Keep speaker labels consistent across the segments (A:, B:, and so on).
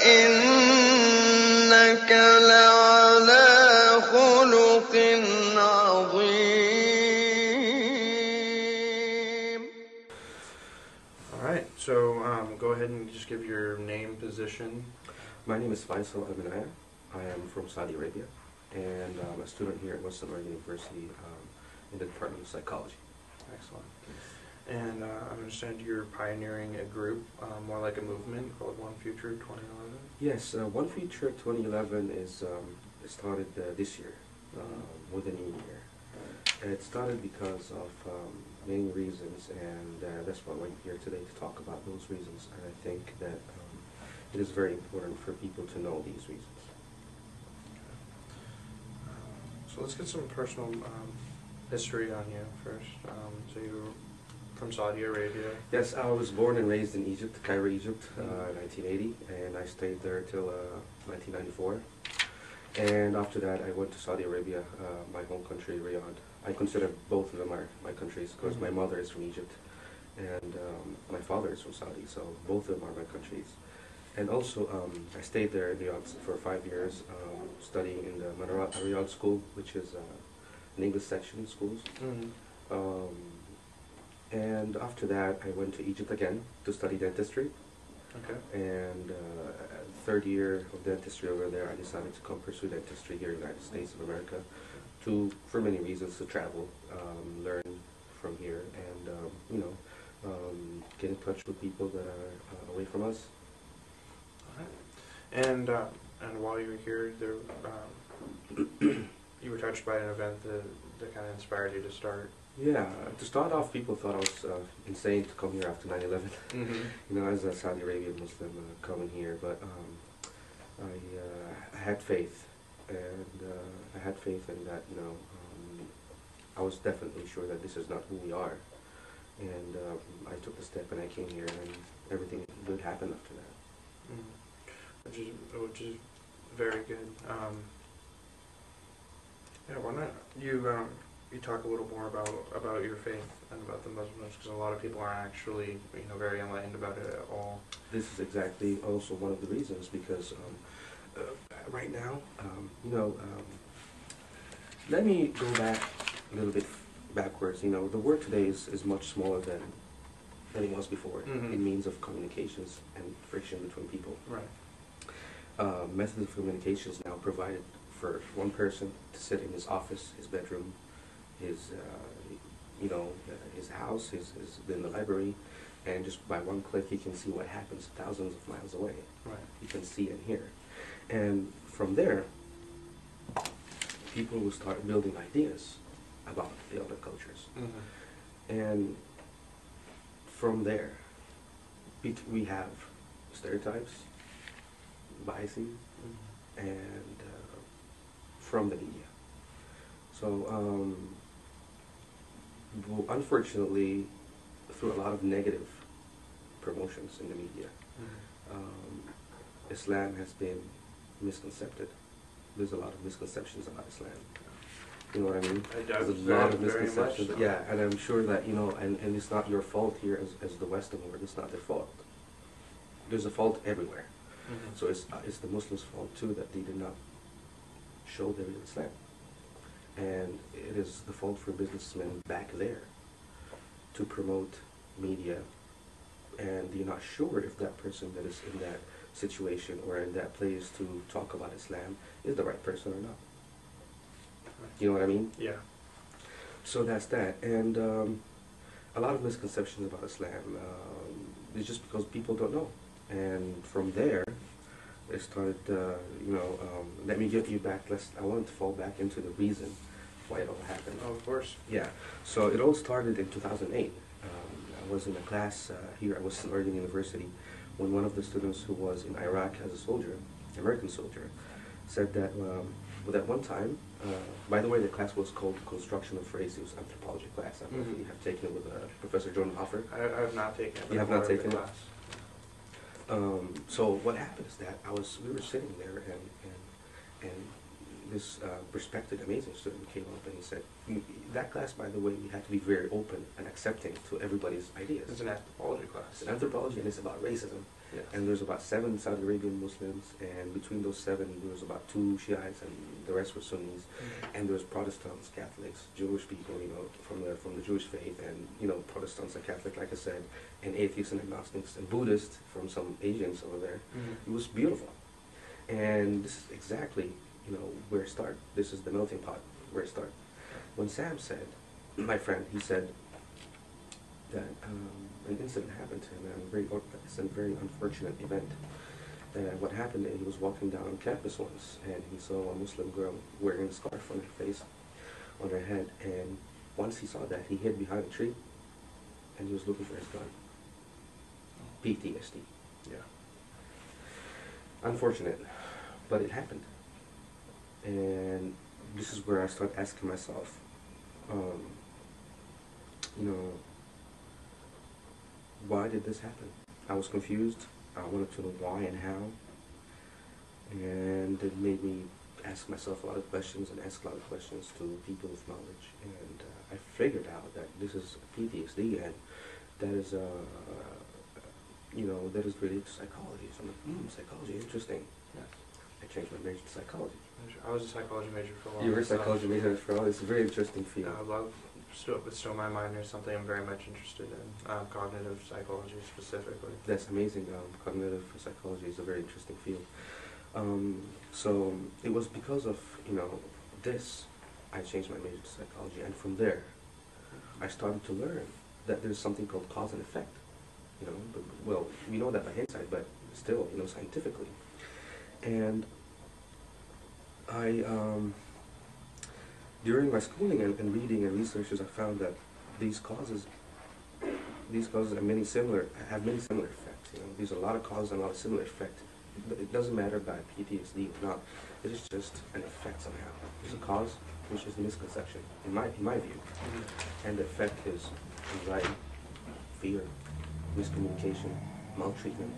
A: وَإِنَّكَ لَعَلَى خُلُقٍ عَظِيمٍ.
B: All right, so go ahead and just give your name, position.
C: My name is Faisal. I am from Saudi Arabia, and I'm a student here at Muslim University in the Department of Psychology.
B: Excellent. And I understand you're pioneering a group, more like a movement called Onefuture 2011.
C: Yes, Onefuture 2011 is started this year, within a year. It started because of many reasons, and that's why we're here today to talk about those reasons. And I think that it is very important for people to know these reasons.
B: So let's get some personal history on you first. So you're from Saudi Arabia.
C: Yes, I was born and raised in Egypt, Cairo, Egypt, 1980, and I stayed there till 1994. And after that, I went to Saudi Arabia, my home country, Riyadh. I consider both of them are my countries because my mother is from Egypt and my father is from Saudi, so both of them are my countries. And also, I stayed there in Riyadh for 5 years, studying in the Riyadh school, which is an English section schools. And after that, I went to Egypt again to study dentistry.
B: Okay.
C: And third year of dentistry over there, I decided to come pursue dentistry here in the United States of America, for many reasons, to travel, learn from here, and get in touch with people that are away from us.
B: All right. And while you were here, there, you were touched by an event that kind of inspired you to start.
C: Yeah, to start off, people thought I was insane to come here after 9/11. You know, as a Saudi Arabian Muslim coming here, but I had faith, and I had faith in that. I was definitely sure that this is not who we are, and I took the step and I came here, and everything good happened after that.
B: Which is very good. Yeah, why not you talk a little more about your faith and about the Muslims, because a lot of people aren't actually very enlightened about it at all.
C: This is exactly also one of the reasons, because right now, let me go back a little bit backwards. The world today is much smaller than it was before in means of communications and friction between people.
B: Right.
C: Methods of communication is now provided for one person to sit in his office, his bedroom, his house, in the library, and just by one click he can see what happens thousands of miles away.
B: Right.
C: He can see and hear. And from there, people will start building ideas about the other cultures. And from there, we have stereotypes, biases, and from the media. So, unfortunately, through a lot of negative promotions in the media, Islam has been misconcepted. There's a lot of misconceptions about Islam. You know what I mean? There's a lot of misconceptions. So. Yeah, and I'm sure that, and it's not your fault here as the Western world. It's not their fault. There's a fault everywhere. So it's the Muslims' fault too that they did not show the real Islam. And it is the fault for businessmen back there to promote media, and you're not sure if that person that is in that situation or in that place to talk about Islam is the right person or not. You know what I mean?
B: Yeah.
C: So that's that. And a lot of misconceptions about Islam is just because people don't know. And from there, it started, let me get you back. I wanted to fall back into the reason why it all happened.
B: Oh, of course.
C: Yeah. So it all started in 2008. I was in a class here at Western Oregon University when one of the students who was in Iraq as a soldier, American soldier, said that at one time, by the way, the class was called Construction of Phrase. It was an anthropology class. I don't know if you have taken it with Professor Jordan Hoffer.
B: I have not taken it.
C: You have not taken it?
B: Class.
C: So what happened is that we were sitting there, and this perspective amazing student came up and he said, that class, by the way, we had to be very open and accepting to everybody's ideas.
B: It's an anthropology class.
C: It's an anthropology, and it's about racism. Yeah. And there's about 7 Saudi Arabian Muslims, and between those 7, there was about 2 Shiites, and the rest were Sunnis. And there's Protestants, Catholics, Jewish people, from the Jewish faith, and Protestants and Catholic, like I said, and atheists and agnostics and Buddhists from some Asians over there. It was beautiful, and this is exactly where it started. This is the melting pot where it started. When Sam said, my friend, he said that an incident happened to him, it's a very unfortunate event. What happened, he was walking down campus once, and he saw a Muslim girl wearing a scarf on her face, on her head, and once he saw that, he hid behind a tree, and he was looking for his gun. PTSD.
B: Yeah.
C: Unfortunate, but it happened. And this is where I start asking myself, why did this happen? I was confused. I wanted to know why and how. And it made me ask myself a lot of questions and ask a lot of questions to people with knowledge. And I figured out that this is PTSD, and that is, that is related to psychology. So I'm like, psychology, interesting.
B: Yes.
C: I changed my major to psychology.
B: I was a psychology major for a while.
C: You were a psychology major for a while. It's a very interesting field.
B: I love, still my minor is something I'm very much interested in, cognitive psychology specifically.
C: That's amazing. Cognitive psychology is a very interesting field. So it was because of, this, I changed my major to psychology, and from there, I started to learn that there's something called cause and effect. Well, we know that by hindsight, but still, scientifically. And I, during my schooling and reading and researches, I found that these causes have many similar effects. There's a lot of causes and a lot of similar effects. It doesn't matter about PTSD or not. It is just an effect somehow. There's a cause, which is misconception, in my view, and the effect is anxiety, fear, miscommunication, maltreatment.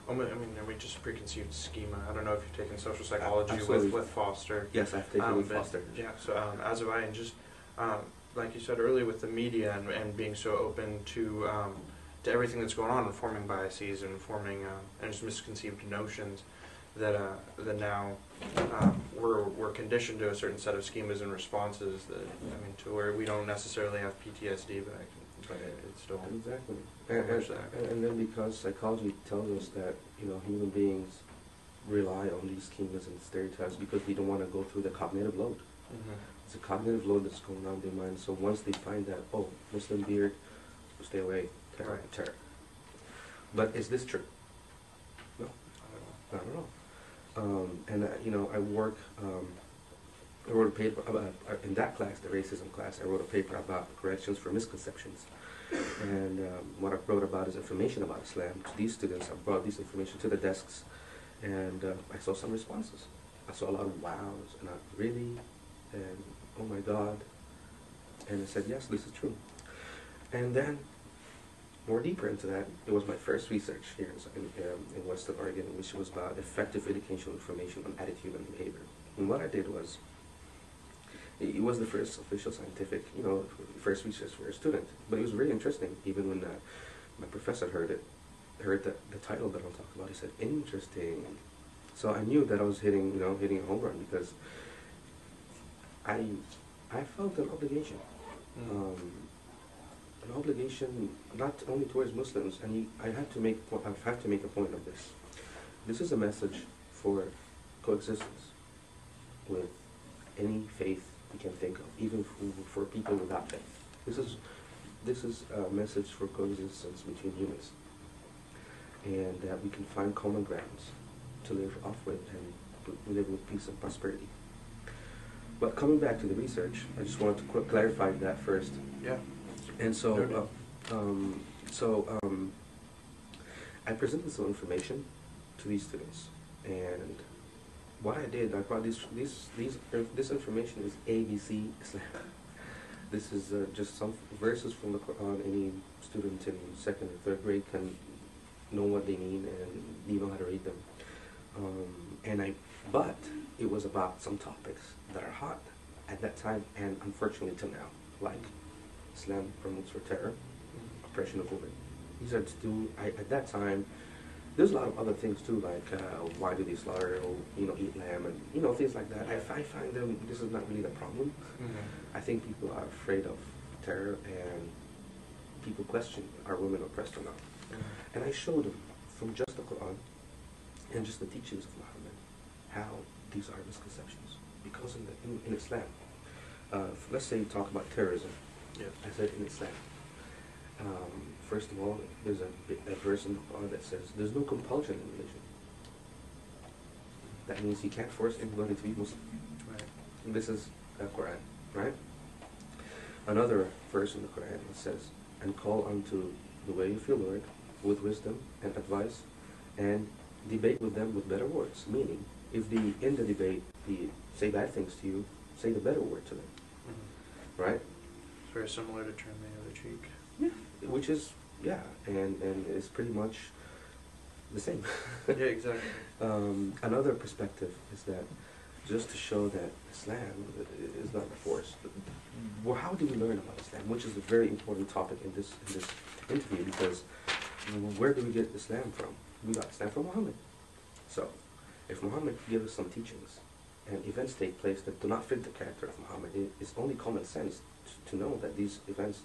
B: I mean, just preconceived schema. I don't know if you've taken social psychology with Foster.
C: Yes, I've taken with Foster.
B: Yeah, so as have I, and just like you said earlier with the media and being so open to everything that's going on, and forming biases and forming and just misconceived notions that now we're conditioned to a certain set of schemas and responses that to where we don't necessarily have PTSD, but it's still
C: exactly. And then because psychology tells us that human beings rely on these schemas and stereotypes because they don't want to go through the cognitive load. It's a cognitive load that's going on in their mind. So once they find that, Muslim beard, stay away, terror. But is this true? No, not at all. I work. I wrote a paper about, in that class, the racism class, I wrote a paper about corrections for misconceptions. And what I wrote about is information about Islam. To these students, I brought this information to the desks, and I saw some responses. I saw a lot of wows, and really, and oh my God. And I said, yes, this is true. And then, more deeper into that, it was my first research here in Western Oregon, which was about effective educational information on attitude and behavior. And what I did was, it was the first official scientific, first research for a student. But it was really interesting, even when my professor heard the title that I'll talk about. He said, interesting. So I knew that I was hitting a home run, because I felt an obligation. An obligation not only towards Muslims, and I have to make a point of this. This is a message for coexistence with any faith we can think of, even for people without faith. This is a message for coexistence between humans, and that we can find common grounds to live off with and live with peace and prosperity. But coming back to the research, I just wanted to clarify that first.
B: Yeah.
C: And so, I presented some information to these students, and what I did, I brought this information is ABC Islam. This is just some verses from the Quran. Any student in 2nd or 3rd grade can know what they mean, and you know how to read them. But it was about some topics that are hot at that time, and unfortunately till now, like Islam promotes for terror, oppression of women. These are at that time, there's a lot of other things too, like why do they slaughter, or, eat lamb, and things like that. I find them, this is not really the problem. I think people are afraid of terror, and people question, are women oppressed or not? And I showed them from just the Quran and just the teachings of Muhammad how these are misconceptions. Because in Islam, let's say you talk about terrorism. I said in Islam, first of all, there's a verse in the Quran that says there's no compulsion in religion. That means you can't force anybody to be Muslim. And this is the Quran, right? Another verse in the Quran says, and call unto the way of your Lord with wisdom and advice, and debate with them with better words. Meaning, if in the debate they say bad things to you, say the better word to them. Right?
B: It's very similar to turn the other cheek.
C: Yeah, which is, and it's pretty much the same.
B: Yeah, exactly.
C: Another perspective is that just to show that Islam is not forced. Well, how do we learn about Islam? Which is a very important topic in this interview, because where do we get Islam from? We got Islam from Muhammad. So, if Muhammad gives us some teachings and events take place that do not fit the character of Muhammad, it's only common sense to know that these events